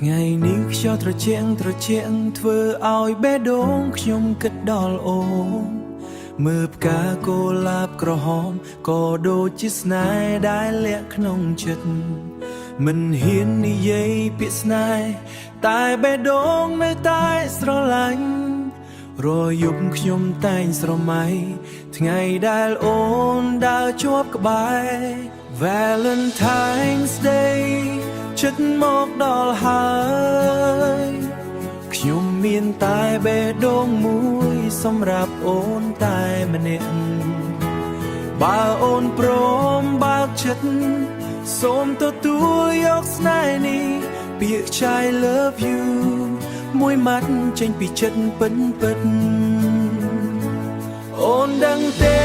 ថ្ងៃនេះខ្យល់ត្រជាក់ធ្វើឲ្យបេះដូងខ្ញុំគិតដល់អូនមើលផ្កាកុលាបក្រហមក៏ដូចជាស្នេហ៍ដែលលាក់ក្នុងចិត្តមិនហ៊ាននិយាយពាក្យស្នេហ៍តែបេះដូងនៅតែស្រឡាញ់រាល់យប់ខ្ញុំតែងស្រមៃថ្ងៃដែលអូនដើរជាប់ក្បែរ Valentine's Day ជិតមកដល់ហើយខ្ញុំមានតែបេះដូងមួយសម្រាប់អូនតែម្នាក់បើអូនព្រមបើកចិត្តសូមទទួលយកស្នេហ៍នេះពាក្យ I love you មួយម៉ាត់ចេញពីចិត្តពិតអូនដឹងទេ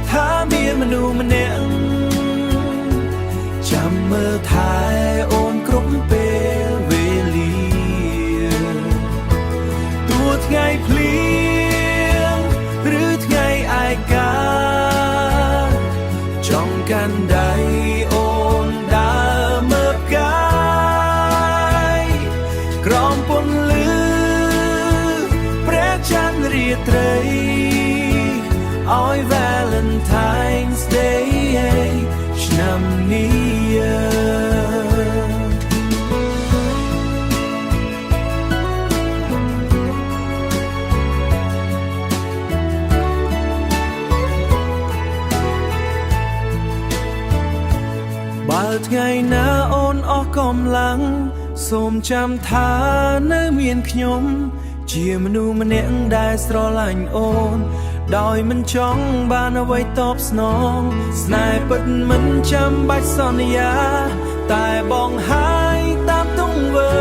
ថាមានមនុស្សម្នាក់ចាំមើលថែអូនគ្រប់ពេលវេលាទោះថ្ងៃភ្លៀងឬថ្ងៃឯកាចង់កាន់ដៃអូនដើរមើលផ្កាយក្រោមពន្លឺព្រះច័ន្ទរាត្រីឲ្យ Valentine's Day ឆ្នាំនេះបើថ្ងៃណាអូនអស់កម្លាំងសូមចាំថានៅមានខ្ញុំជាមនុស្សម្នាក់ដែលស្រឡាញ់អូនដោយមិនចង់បានអ្វីតបស្នងស្នេហ៍ពិតមិនចាំបាច់សន្យាតែបងហើយតាមទង្វើ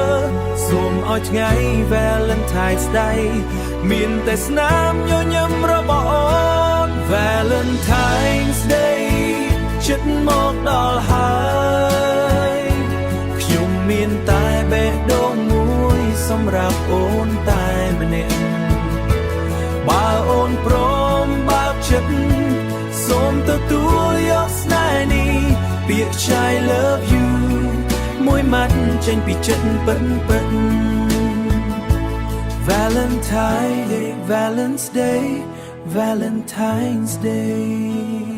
សូមឲ្យថ្ងៃ Valentine's Day មានតែស្នាមញញឹមរបស់អូន Valentine's Day ជិតមកដល់ហើយខ្ញុំមានតែបេះដូងមួយសម្រាប់អូនតែម្នាក់បើអូនព្រមបើកចិត្តសូមទទួលយកស្នេហ៍នេះពាក្យ I love you មួយម៉ាត់ចេញពីចិត្តពិតValentine's Day Valentine's Day